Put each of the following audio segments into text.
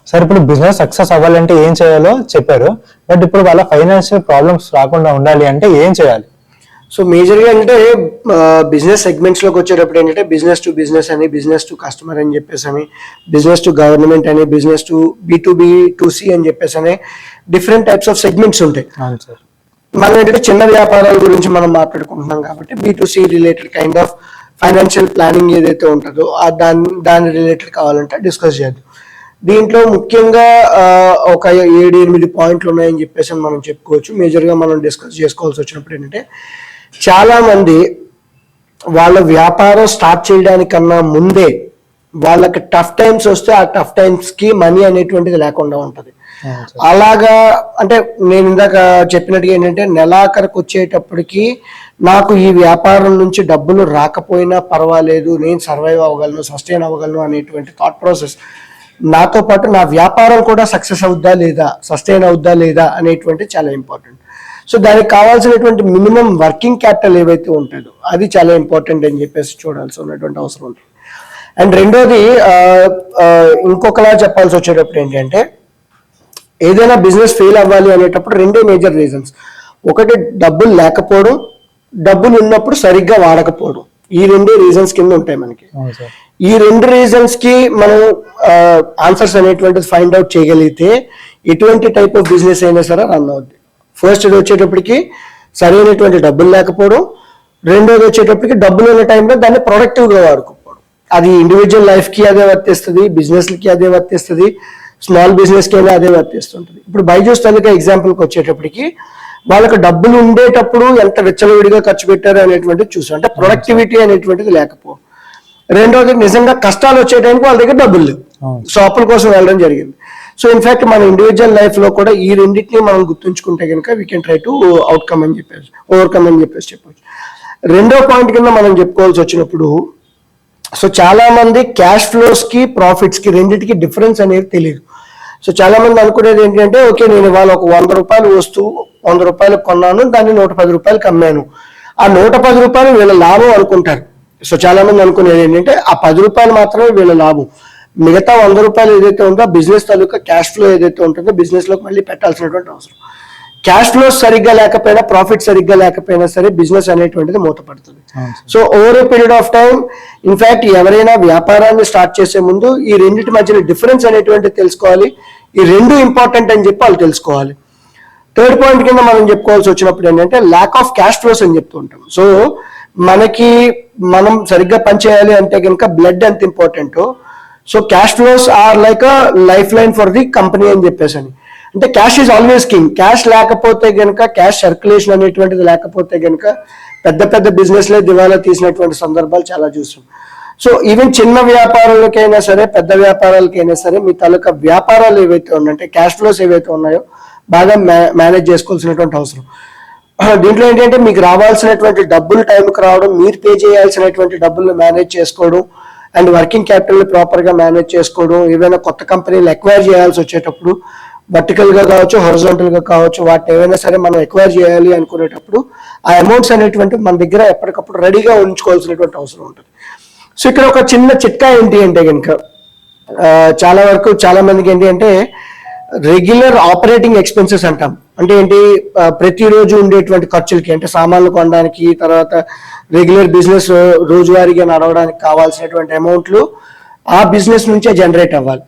Sir ఇప్పుడు business success అవ్వాలంటే ఏం చేయాలో చెప్పారు. బట్ ఇప్పుడు వాళ్ళ ఫైనాన్షియల్ ప్రాబ్లమ్స్ రాకుండా ఉండాలి అంటే ఏం చేయాలి? సో మేజర్గా అంటే బిజినెస్ సెగ్మెంట్స్లోకి వచ్చేటప్పుడు ఏంటంటే బిజినెస్ టు బిజినెస్ అని, బిజినెస్ టు కస్టమర్ అని చెప్పేసి అని, బిజినెస్ టు గవర్నమెంట్ అని, బిజినెస్ టు B2B2C అని చెప్పేసి అని డిఫరెంట్ టైప్స్ ఆఫ్ సెగ్మెంట్స్ ఉంటాయి. మనం ఏంటంటే చిన్న వ్యాపారాల గురించి మనం మాట్లాడుకుంటున్నాం కాబట్టి B2C related kind of financial planning ఏదైతే ఉంటుందో దాని రిలేటెడ్ కావాలంటే డిస్కస్ చేద్దాం. దీంట్లో ముఖ్యంగా ఒక 7-8 పాయింట్లు ఉన్నాయని చెప్పేసి మనం చెప్పుకోవచ్చు. మేజర్గా మనం డిస్కస్ చేసుకోవాల్సి వచ్చినప్పుడు ఏంటంటే చాలా మంది వాళ్ళ వ్యాపారం స్టార్ట్ చేయడానికన్నా ముందే వాళ్ళకి టఫ్ టైమ్స్ వస్తే ఆ టఫ్ టైమ్స్ కి మనీ అనేటువంటిది లేకుండా ఉంటుంది. అలాగా అంటే నేను ఇందాక చెప్పినట్టుగా ఏంటంటే నెలాఖరికి వచ్చేటప్పటికి నాకు ఈ వ్యాపారం నుంచి డబ్బులు రాకపోయినా పర్వాలేదు, నేను సర్వైవ్ అవ్వగలను, సస్టైన్ అవ్వగలను అనేటువంటి థాట్ ప్రాసెస్, నాతో పాటు నా వ్యాపారం కూడా సక్సెస్ అవుద్దా లేదా, సస్టైన్ అవుద్దా లేదా అనేటువంటి చాలా ఇంపార్టెంట్. సో దానికి కావాల్సినటువంటి మినిమం వర్కింగ్ క్యాపిటల్ ఏవైతే ఉంటుందో అది చాలా ఇంపార్టెంట్ అని చెప్పేసి చూడాల్సి ఉన్నటువంటి అవసరం ఉంటుంది. అండ్ రెండోది ఇంకొకలా చెప్పాల్సి వచ్చేటప్పుడు ఏంటంటే ఏదైనా బిజినెస్ ఫెయిల్ అవ్వాలి అనేటప్పుడు రెండే మేజర్ రీజన్స్. ఒకటి డబ్బులు లేకపోవడం, డబ్బులు ఉన్నప్పుడు సరిగ్గా వాడకపోవడం. ఈ రెండే రీజన్స్ కింద ఉంటాయి మనకి. ఈ రెండు రీజన్స్ కి మనం ఆన్సర్స్ అనేటువంటిది ఫైండ్ అవుట్ చేయగలిగితే ఎటువంటి టైప్ ఆఫ్ బిజినెస్ అయినా సరే రన్ అవుద్ది. ఫస్ట్ ఇది వచ్చేటప్పటికి సరైనటువంటి డబ్బులు లేకపోవడం, రెండోది వచ్చేటప్పటికి డబ్బులు ఉన్న టైంలో దాన్ని ప్రొడక్టివ్గా వాడుకోకపోవడం. అది ఇండివిజువల్ లైఫ్కి అదే వర్తిస్తుంది, బిజినెస్లకి అదే వర్తిస్తుంది, స్మాల్ బిజినెస్కి అయినా అదే వర్తిస్తుంటుంది. ఇప్పుడు బైజూస్ తాలూకా ఎగ్జాంపుల్కి వచ్చేటప్పటికి వాళ్ళకి డబ్బులు ఉండేటప్పుడు ఎంత విచ్చలవిడిగా ఖర్చు పెట్టారు అనేటువంటిది చూసాం. అంటే ప్రొడక్టివిటీ అనేటువంటిది లేకపోవడం. రెండోది నిజంగా కష్టాలు వచ్చే టైంకి వాళ్ళ దగ్గర డబ్బులు లేవు, సో అప్పుల కోసం వెళ్ళడం జరిగింది. సో ఇన్ఫాక్ట్ మన ఇండివిజువల్ లైఫ్ లో కూడా ఈ రెండింటిని మనం గుర్తుంచుకుంటే కనుక we can try to overcome అని చెప్పేసి చెప్పవచ్చు. రెండో పాయింట్ కింద మనం చెప్పుకోవాల్సి వచ్చినప్పుడు, సో చాలా మంది క్యాష్ ఫ్లోస్ కి ప్రాఫిట్స్ కి రెండింటికి డిఫరెన్స్ అనేది తెలియదు. సో చాలా మంది అనుకునేది ఏంటంటే ఓకే నేను ఇవాళ ఒక 100 రూపాయలు వస్తువు 100 రూపాయలకు కొన్నాను, దాన్ని 110 రూపాయలకు అమ్మాను, ఆ 110 రూపాయలు వీళ్ళ లాభం అనుకుంటారు. సో చాలా మంది అనుకునేది ఏంటంటే ఆ 10 రూపాయలు మాత్రమే వీళ్ళ లాభం, మిగతా 100 రూపాయలు ఏదైతే ఉందో బిజినెస్ తాలూకా క్యాష్ ఫ్లో ఏదైతే ఉంటుందో బిజినెస్ లోకి మళ్ళీ పెట్టాల్సినటువంటి అవసరం. క్యాష్ ఫ్లో సరిగ్గా లేకపోయినా, ప్రాఫిట్ సరిగ్గా లేకపోయినా సరే బిజినెస్ అనేటువంటిది మూతపడుతుంది. So over a period of time in fact ఎవరైనా వ్యాపారాన్ని స్టార్ట్ చేసే ముందు ఈ రెండింటి మధ్యన డిఫరెన్స్ అనేటువంటిది తెలుసుకోవాలి. ఈ రెండు ఇంపార్టెంట్ అని చెప్పి వాళ్ళు తెలుసుకోవాలి. థర్డ్ పాయింట్ కింద మనం చెప్పుకోవాల్సి వచ్చినప్పుడు ఏంటంటే ల్యాక్ ఆఫ్ క్యాష్ ఫ్లోస్ అని చెప్తూ ఉంటాం. సో మనం సరిగ్గా పనిచేయాలి అంటే కనుక బ్లడ్ ఎంత ఇంపార్టెంటో, so cash flows are like a life line for the company అని చెప్పేసి అని. అంటే cash is always king. Cash లేకపోతే కనుక, క్యాష్ సర్క్యులేషన్ అనేటువంటిది లేకపోతే కనుక పెద్ద పెద్ద బిజినెస్లే దివాలా తీసినటువంటి సందర్భాలు చాలా చూసాం. సో ఈవెన్ చిన్న వ్యాపారాలకైనా సరే, పెద్ద వ్యాపారాలకైనా సరే మీ తాలూకా వ్యాపారాలు ఏవైతే ఉన్నాయంటే క్యాష్ ఫ్లోస్ ఏవైతే ఉన్నాయో బాగా మేనేజ్ చేసుకోవాల్సినటువంటి అవసరం. దీంట్లో ఏంటంటే మీకు రావాల్సినటువంటి డబ్బులు టైంకి రావడం, మీరు పే చేయాల్సినటువంటి డబ్బులను మేనేజ్ చేసుకోవడం, అండ్ వర్కింగ్ క్యాపిటల్ని ప్రాపర్గా మేనేజ్ చేసుకోవడం. ఏవైనా కొత్త కంపెనీలు ఎక్వైర్ చేయాల్సి వచ్చేటప్పుడు వర్టికల్గా కావచ్చు, హారిజాంటల్గా కావచ్చు, వాటిని ఏమైనా సరే మనం ఎక్వైర్ చేయాలి అనుకునేటప్పుడు ఆ అమౌంట్స్ అనేటువంటి మన దగ్గర ఎప్పటికప్పుడు రెడీగా ఉంచుకోవాల్సినటువంటి అవసరం ఉంటుంది. సో ఇక్కడ ఒక చిన్న చిట్కా ఏంటి అంటే కనుక చాలా వరకు చాలా మందికి ఏంటి అంటే రెగ్యులర్ ఆపరేటింగ్ ఎక్స్పెన్సెస్ అంటాం. అంటే ఏంటి, ప్రతిరోజు ఉండేటువంటి ఖర్చులకి, అంటే సామాన్లు కొనడానికి, తర్వాత రెగ్యులర్ బిజినెస్ రోజువారీగా నడవడానికి కావాల్సినటువంటి అమౌంట్లు ఆ బిజినెస్ నుంచే జనరేట్ అవ్వాలి.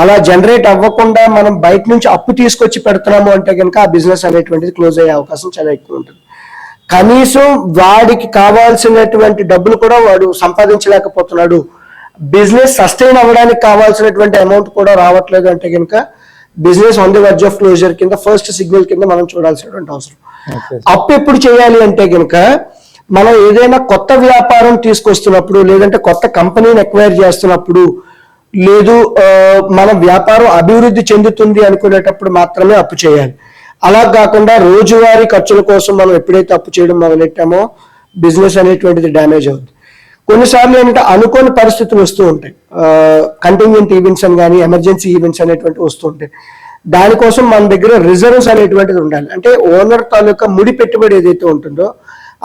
అలా జనరేట్ అవ్వకుండా మనం బయట నుంచి అప్పు తీసుకొచ్చి పెడుతున్నాము అంటే కనుక ఆ బిజినెస్ అనేటువంటిది క్లోజ్ అయ్యే అవకాశం చాలా ఎక్కువ ఉంటుంది. కనీసం వాడికి కావాల్సినటువంటి డబ్బులు కూడా వాడు సంపాదించలేకపోతున్నాడు, బిజినెస్ సస్టైన్ అవ్వడానికి కావాల్సినటువంటి అమౌంట్ కూడా రావట్లేదు అంటే కనుక business on the verge of closure కింద ఫస్ట్ సిగ్నల్ కింద మనం చూడాల్సినటువంటి అవసరం. అప్పు ఎప్పుడు చేయాలి అంటే కనుక మనం ఏదైనా కొత్త వ్యాపారం తీసుకొస్తున్నప్పుడు, లేదంటే కొత్త కంపెనీని ఎక్వైర్ చేస్తున్నప్పుడు, లేదు మన వ్యాపారం అభివృద్ధి చెందుతుంది అనుకునేటప్పుడు మాత్రమే అప్పు చేయాలి. అలా కాకుండా రోజువారీ ఖర్చుల కోసం మనం ఎప్పుడైతే అప్పు చేయడం మొదలెట్టామో బిజినెస్ అనేటువంటిది డ్యామేజ్ అవుతుంది. కొన్నిసార్లు ఏంటంటే అనుకోని పరిస్థితులు వస్తూ ఉంటాయి, కంటింజెంట్ ఈవెంట్స్ అని కానీ ఎమర్జెన్సీ ఈవెంట్స్ అనేటువంటి వస్తూ ఉంటాయి. దానికోసం మన దగ్గర రిజర్వ్స్ అనేటువంటిది ఉండాలి. అంటే ఓనర్ తాలూకా ముడి పెట్టుబడి ఏదైతే ఉంటుందో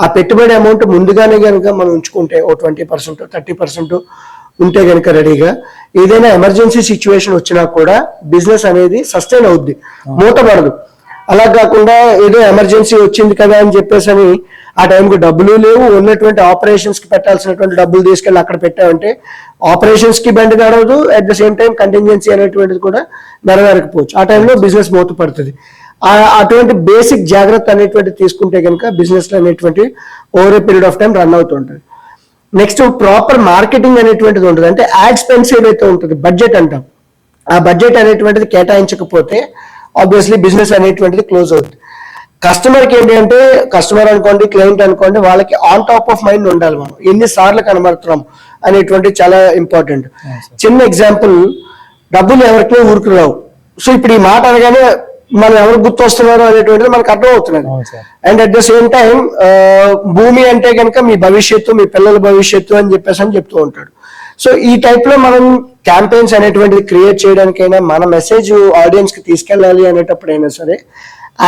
ఆ పెట్టుబడి అమౌంట్ ముందుగానే కనుక మనం ఉంచుకుంటే ఓ 20%, 30% ఉంటే కనుక రెడీగా ఏదైనా ఎమర్జెన్సీ సిచ్యువేషన్ వచ్చినా కూడా బిజినెస్ అనేది సస్టైన్ అవుద్ది, మూతపడదు. అలా కాకుండా ఏదో ఎమర్జెన్సీ వచ్చింది కదా అని చెప్పేసి అని ఆ టైంకి డబ్బులు లేవు, ఉన్నటువంటి ఆపరేషన్స్ కి పెట్టాల్సినటువంటి డబ్బులు తీసుకెళ్ళి అక్కడ పెట్టామంటే ఆపరేషన్స్ కి బండి నడవదు, at the same time contingency అనేటువంటిది కూడా నెరవేరకపోవచ్చు. ఆ టైంలో బిజినెస్ మూతపడుతుంది. అటువంటి బేసిక్ జాగ్రత్త అనేటువంటి తీసుకుంటే కనుక బిజినెస్ అనేటువంటి over a period of time run అవుతుంటుంది. నెక్స్ట్ ప్రాపర్ మార్కెటింగ్ అనేటువంటిది ఉంటుంది. అంటే యాడ్ స్పెన్స్ ఏదైతే ఉంటుంది, బడ్జెట్ అంటాం, ఆ బడ్జెట్ అనేటువంటిది కేటాయించకపోతే ఆబ్వియస్లీ బిజినెస్ అనేటువంటిది క్లోజ్ అవుతుంది. కస్టమర్కి ఏంటి అంటే, కస్టమర్ అనుకోండి, క్లయింట్ అనుకోండి, వాళ్ళకి ఆన్ టాప్ ఆఫ్ మైండ్ ఉండాలి. మనం ఎన్నిసార్లు కనబడుతున్నాం అనేటువంటి చాలా ఇంపార్టెంట్. చిన్న ఎగ్జాంపుల్, డబ్బులు ఎవరికి ఊరికి రావు. సో ఇప్పుడు ఈ మాట అనగానే మనం ఎవరు గుర్తు వస్తున్నారు అనేటువంటిది మనకు అర్థం అవుతున్నది. And at the same time భూమి అంటే కనుక మీ భవిష్యత్తు, మీ పిల్లల భవిష్యత్తు అని చెప్పేసి అని చెప్తూ ఉంటాడు. సో ఈ టైప్ లో మనం క్యాంపెయిన్స్ అనేటువంటిది క్రియేట్ చేయడానికైనా, మన మెసేజ్ ఆడియన్స్ కి తీసుకెళ్ళాలి అనేటప్పుడైనా సరే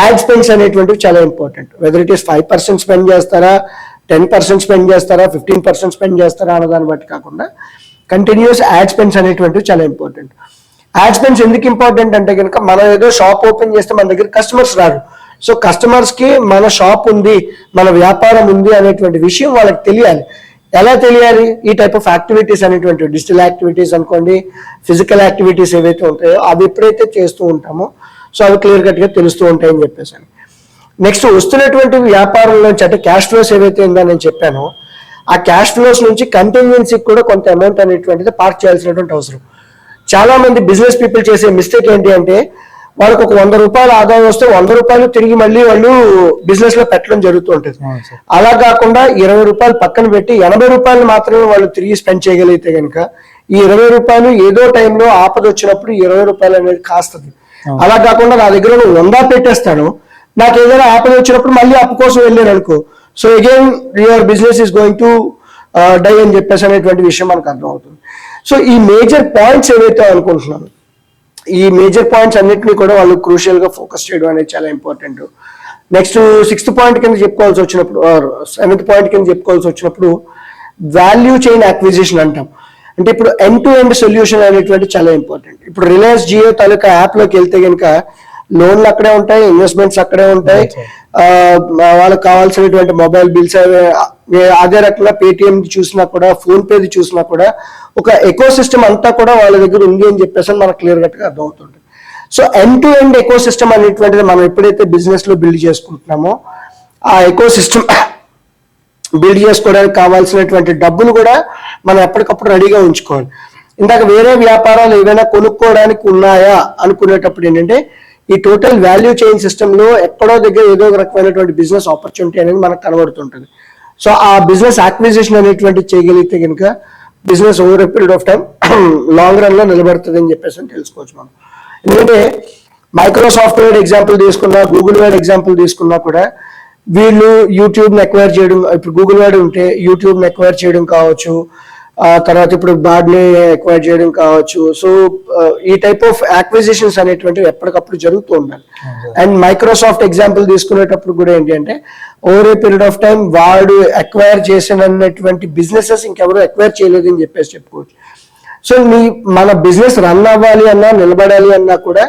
యాడ్ స్పెండ్స్ అనేటువంటివి చాలా important. Whether it is 5% spend చేస్తారా, 10% స్పెండ్ చేస్తారా, 15% స్పెండ్ చేస్తారా అన్నదాన్ని బట్టి కాకుండా కంటిన్యూస్ యాడ్ స్పెండ్స్ అనేటువంటివి చాలా ఇంపార్టెంట్. యాడ్ స్పెండ్స్ ఎందుకు ఇంపార్టెంట్ అంటే కనుక, మనం ఏదో షాప్ ఓపెన్ చేస్తే మన దగ్గర కస్టమర్స్ రారు. సో కస్టమర్స్ కి మన షాప్ ఉంది, మన వ్యాపారం ఉంది అనేటువంటి విషయం వాళ్ళకి తెలియాలి. ఎలా తెలియాలి? ఈ టైప్ ఆఫ్ యాక్టివిటీస్ అనేటువంటి డిజిటల్ యాక్టివిటీస్ అనుకోండి, ఫిజికల్ యాక్టివిటీస్ ఏవైతే ఉంటాయో అవి ఎప్పుడైతే చేస్తూ ఉంటామో సో అవి క్లియర్ కట్ గా తెలుస్తూ ఉంటాయని చెప్పేసి. నెక్స్ట్ వస్తున్నటువంటి వ్యాపారంలోంచి అంటే క్యాష్ ఫ్లోస్ ఏవైతే ఉందో నేను చెప్పానో, ఆ క్యాష్ ఫ్లోస్ నుంచి కంటింజెన్సీకి కూడా కొంత అమౌంట్ అనేటువంటిది పార్క్ చేయాల్సినటువంటి అవసరం. చాలా మంది బిజినెస్ పీపుల్ చేసే మిస్టేక్ ఏంటి అంటే, వాళ్ళకి ఒక 100 రూపాయలు ఆదాయం వస్తే 100 రూపాయలు తిరిగి మళ్ళీ వాళ్ళు బిజినెస్ లో పెట్టడం జరుగుతూ ఉంటుంది. అలా కాకుండా 20 రూపాయలు పక్కన పెట్టి 80 రూపాయలు మాత్రమే వాళ్ళు తిరిగి స్పెండ్ చేయగలిగితే కనుక ఈ 20 రూపాయలు ఏదో టైంలో ఆపద వచ్చినప్పుడు 20 రూపాయలు అనేది కాస్తుంది. అలా కాకుండా నా దగ్గర 100 పెట్టేస్తాను, నాకు ఏదైనా ఆపద వచ్చినప్పుడు మళ్ళీ అప్పు కోసం వెళ్ళాను అనుకో, so again your business is going to die అని చెప్పేసి అనేటువంటి విషయం మనకు అర్థం అవుతుంది. సో ఈ మేజర్ పాయింట్స్ ఏవైతే అనుకుంటున్నాను, ఈ మేజర్ పాయింట్స్ అన్నింటినీ కూడా వాళ్ళు క్రూషియల్ గా ఫోకస్ చేయడం అనేది చాలా ఇంపార్టెంట్. నెక్స్ట్ 6th పాయింట్ కింద చెప్పుకోవాల్సి వచ్చినప్పుడు, 7th పాయింట్ కింద చెప్పుకోవాల్సి వచ్చినప్పుడు వాల్యూ చైన్ అక్విజిషన్ అంటాం. అంటే ఇప్పుడు ఎండ్ టు ఎండ్ సొల్యూషన్ అనేటువంటి చాలా ఇంపార్టెంట్. ఇప్పుడు రిలయన్స్ జియో తాలూకా యాప్ లోకి వెళ్తే కనుక లోన్లు అక్కడే ఉంటాయి, ఇన్వెస్ట్మెంట్స్ అక్కడే ఉంటాయి, వాళ్ళకి కావాల్సినటువంటి మొబైల్ బిల్స్ అదే రకంగా పేటిఎం చూసినా కూడా, ఫోన్ పేది చూసినా కూడా ఒక ఎకో సిస్టమ్ అంతా కూడా వాళ్ళ దగ్గర ఉంది అని చెప్పేసి మనకు క్లియర్ కట్ గా అర్థం అవుతుంది. So end to end eco system అనేటువంటిది మనం ఎప్పుడైతే బిజినెస్ లో బిల్డ్ చేసుకుంటున్నామో, ఆ ఎకో సిస్టమ్ బిల్డ్ చేసుకోవడానికి కావాల్సినటువంటి డబ్బులు కూడా మనం ఎప్పటికప్పుడు రెడీగా ఉంచుకోవాలి. ఇందాక వేరే వ్యాపారాలు ఏవైనా కొనుక్కోవడానికి ఉన్నాయా అనుకునేటప్పుడు ఏంటంటే, ఈ టోటల్ వాల్యూ చైన్ సిస్టమ్ లో ఎక్కడో దగ్గర ఏదో ఒక రకమైనటువంటి బిజినెస్ ఆపర్చునిటీ అనేది మనకు కనబడుతుంటుంది. సో ఆ బిజినెస్ యాక్విజిషన్ అనేటువంటి చేయగలిగితే కనుక business over a period of time long run లో నిలబడుతుంది అని చెప్పేసి తెలుసుకోవచ్చు మనం. ఎందుకంటే మైక్రోసాఫ్ట్ వర్డ్ ఎగ్జాంపుల్ తీసుకున్నా, గూగుల్ వర్డ్ ఎగ్జాంపుల్ తీసుకున్నా కూడా వీళ్ళు యూట్యూబ్ ని ఎక్వైర్ చేయడం, ఇప్పుడు గూగుల్ వర్డ్ ఉంటే యూట్యూబ్ ని ఎక్వైర్ చేయడం కావచ్చు, తర్వాత ఇప్పుడు బాడ్ని ఎక్వైర్ చేయడం కావచ్చు. సో ఈ టైప్ ఆఫ్ యాక్విజిషన్స్ అనేటువంటివి ఎప్పటికప్పుడు జరుగుతూ ఉండాలి. అండ్ మైక్రోసాఫ్ట్ ఎగ్జాంపుల్ తీసుకునేటప్పుడు కూడా ఏంటి అంటే, over a period of time వాడు ఎక్వైర్ చేసినటువంటి బిజినెసెస్ ఇంకెవరు ఎక్వైర్ చేయలేదు అని చెప్పేసి చెప్పుకోవచ్చు. సో మన బిజినెస్ రన్ అవ్వాలి అన్నా, నిలబడాలి అన్నా కూడా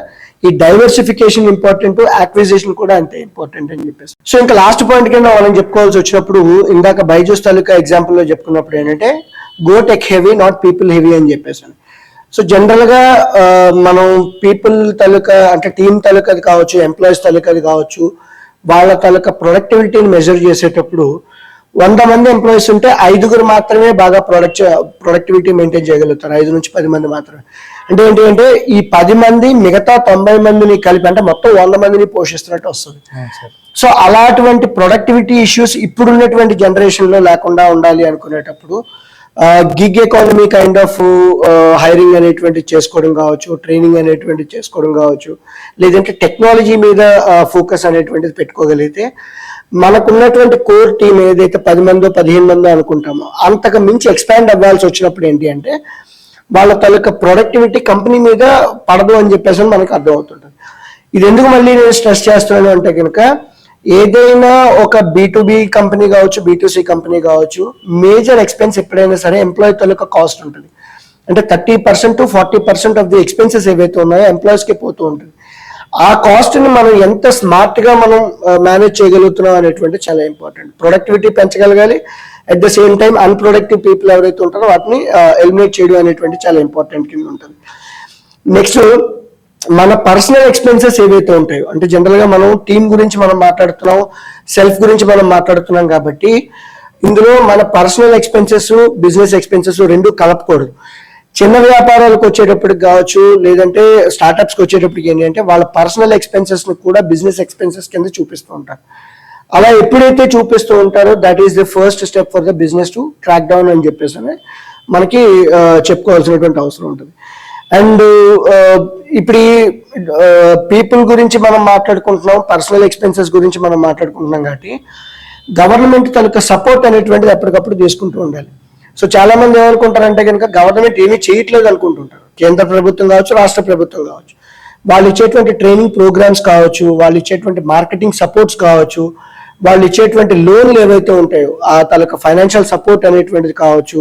ఈ డైవర్సిఫికేషన్ ఇంపార్టెంట్, యాక్విజిషన్ కూడా అంతే ఇంపార్టెంట్ అని చెప్పేసి. సో ఇంకా లాస్ట్ పాయింట్ కింద మనం చెప్పుకోవాల్సి వచ్చినప్పుడు, ఇందాక బైజూస్ తాలూకా ఎగ్జాంపుల్ లో చెప్పుకున్నప్పుడు ఏంటంటే, go tech heavy not people heavy అని చెప్పేసి. సో జనరల్ గా మనం పీపుల్ తాలూకా అంటే టీమ్ తాలూకాది కావచ్చు, ఎంప్లాయీస్ తాలూకాది కావచ్చు, వాళ్ళ తాలూకా ప్రొడక్టివిటీని మెజర్ చేసేటప్పుడు 100 మంది ఎంప్లాయీస్ ఉంటే 5 మాత్రమే బాగా ప్రొడక్టివిటీ మెయింటైన్ చేయగలుగుతారు, 5 నుంచి 10 మంది మాత్రమే. అంటే ఏంటి అంటే, ఈ 10 మంది మిగతా 90 మందిని కలిపి అంటే మొత్తం 100 మందిని పోషిస్తున్నట్టు వస్తుంది. సో అలాంటి ప్రొడక్టివిటీ ఇష్యూస్ ఇప్పుడున్నటువంటి జనరేషన్ లో లేకుండా ఉండాలి అనుకునేటప్పుడు gig economy kind of hiring అనేటువంటి చేసుకోవడం కావచ్చు, ట్రైనింగ్ అనేటువంటి చేసుకోవడం కావచ్చు, లేదంటే టెక్నాలజీ మీద ఫోకస్ అనేటువంటిది పెట్టుకోగలిగితే మనకున్నటువంటి కోర్ టీం ఏదైతే 10 మందో 15 మందో అనుకుంటామో అంతకు మించి ఎక్స్పాండ్ అవ్వాల్సి వచ్చినప్పుడు ఏంటి అంటే, వాళ్ళ తాలూకా ప్రొడక్టివిటీ కంపెనీ మీద పడదు అని చెప్పేసి మనకు అర్థం అవుతుంటుంది. ఇది ఎందుకు మళ్ళీ నేను స్ట్రెస్ చేస్తున్నాను అంటే కనుక, ఏదైనా ఒక B2B కంపెనీ కావచ్చు, B2C కంపెనీ కావచ్చు, మేజర్ ఎక్స్పెన్స్ ఎప్పుడైనా సరే ఎంప్లాయీ తాలూకా కాస్ట్ ఉంటుంది. అంటే 30% to 40% ఆఫ్ ది ఎక్స్పెన్సెస్ ఏవైతే ఉన్నాయో ఎంప్లాయీస్కి పోతూ ఉంటుంది. ఆ కాస్ట్ని మనం ఎంత స్మార్ట్గా మనం మేనేజ్ చేయగలుగుతున్నాం అనేటువంటి చాలా ఇంపార్టెంట్. ప్రొడక్టివిటీ పెంచగలగాలి, at the same time unproductive people ఎవరైతే ఉంటారో వాటిని ఎలిమినేట్ చేయడం అనేటువంటి చాలా ఇంపార్టెంట్ కింద ఉంటుంది. నెక్స్ట్ మన పర్సనల్ ఎక్స్పెన్సెస్ ఏవైతే ఉంటాయో, అంటే జనరల్గా మనం టీమ్ గురించి మనం మాట్లాడుతున్నాం, సెల్ఫ్ గురించి మనం మాట్లాడుతున్నాం కాబట్టి ఇందులో మన పర్సనల్ ఎక్స్పెన్సెస్, బిజినెస్ ఎక్స్పెన్సెస్ రెండు కలపకూడదు. చిన్న వ్యాపారాలకు వచ్చేటప్పటికి కావచ్చు, లేదంటే స్టార్టప్స్కి వచ్చేటప్పటికి ఏంటి అంటే వాళ్ళ పర్సనల్ ఎక్స్పెన్సెస్ని కూడా బిజినెస్ ఎక్స్పెన్సెస్ కింద చూపిస్తూ ఉంటారు. అలా ఎప్పుడైతే చూపిస్తూ ఉంటారో that is the first step for the business to crack down అని చెప్పేసి మనకి చెప్పుకోవాల్సినటువంటి అవసరం ఉంటుంది. అండ్ ఇప్పుడు ఈ పీపుల్ గురించి మనం మాట్లాడుకుంటున్నాం, పర్సనల్ ఎక్స్పెన్సెస్ గురించి మనం మాట్లాడుకుంటున్నాం కాబట్టి గవర్నమెంట్ తనకు సపోర్ట్ అనేటువంటిది ఎప్పటికప్పుడు తీసుకుంటూ ఉండాలి. సో చాలా మంది ఏమనుకుంటారంటే కనుక గవర్నమెంట్ ఏమీ చేయట్లేదు అనుకుంటుంటారు. కేంద్ర ప్రభుత్వం కావచ్చు, రాష్ట్ర ప్రభుత్వం కావచ్చు, వాళ్ళు ఇచ్చేటువంటి ట్రైనింగ్ ప్రోగ్రామ్స్ కావచ్చు, వాళ్ళు ఇచ్చేటువంటి మార్కెటింగ్ సపోర్ట్స్ కావచ్చు, వాళ్ళు ఇచ్చేటువంటి లోన్లు ఏవైతే ఉంటాయో ఆ తాలూకా ఫైనాన్షియల్ సపోర్ట్ అనేటువంటిది కావచ్చు,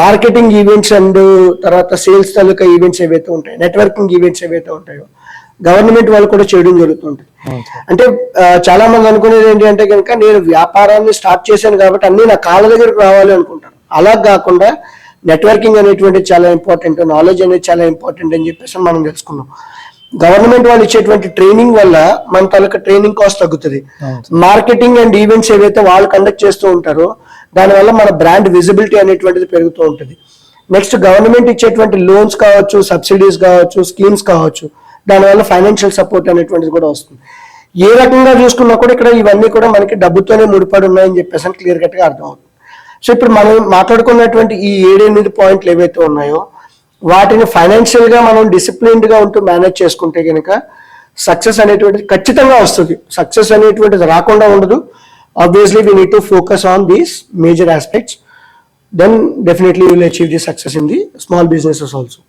మార్కెటింగ్ ఈవెంట్స్ అండ్ తర్వాత సేల్స్ తాలూకా ఈవెంట్స్ ఏవైతే ఉంటాయో, నెట్వర్కింగ్ ఈవెంట్స్ ఏవైతే ఉంటాయో గవర్నమెంట్ వాళ్ళు కూడా చేయడం జరుగుతుంటుంది. అంటే చాలా మంది అనుకునేది ఏంటి అంటే కనుక నేను వ్యాపారాన్ని స్టార్ట్ చేశాను కాబట్టి అన్ని నా కాళ్ళ దగ్గరకు రావాలి అనుకుంటారు. అలా కాకుండా నెట్వర్కింగ్ అనేటువంటిది చాలా ఇంపార్టెంట్, నాలెడ్జ్ అనేది చాలా ఇంపార్టెంట్ అని చెప్పేసి మనం తెలుసుకున్నాం. గవర్నమెంట్ వాళ్ళు ఇచ్చేటువంటి ట్రైనింగ్ వల్ల మన తాలూకా ట్రైనింగ్ కాస్ట్ తగ్గుతుంది. మార్కెటింగ్ అండ్ ఈవెంట్స్ ఏవైతే వాళ్ళు కండక్ట్ చేస్తూ ఉంటారో దానివల్ల మన బ్రాండ్ విజిబిలిటీ అనేటువంటిది పెరుగుతూ ఉంటుంది. నెక్స్ట్ గవర్నమెంట్ ఇచ్చేటువంటి లోన్స్ కావచ్చు, సబ్సిడీస్ కావచ్చు, స్కీమ్స్ కావచ్చు, దానివల్ల ఫైనాన్షియల్ సపోర్ట్ అనేటువంటిది కూడా వస్తుంది. ఏ రకంగా చూసుకున్నా కూడా ఇక్కడ ఇవన్నీ కూడా మనకి డబ్బుతోనే ముడిపడి ఉన్నాయని చెప్పేసి క్లియర్ కట్గా అర్థమవుతుంది. సో ఇప్పుడు మనం మాట్లాడుకున్నటువంటి ఈ 7-8 పాయింట్లు ఏవైతే ఉన్నాయో వాటిని ఫైనాన్షియల్ గా మనం డిసిప్లిన్డ్ గా ఉంటూ మేనేజ్ చేసుకుంటే కనుక సక్సెస్ అనేటువంటిది ఖచ్చితంగా వస్తుంది. సక్సెస్ అనేటువంటిది రాకుండా ఉండదు. Obviously we need to focus on these major aspects, then definitely will achieve the success in the small businesses also.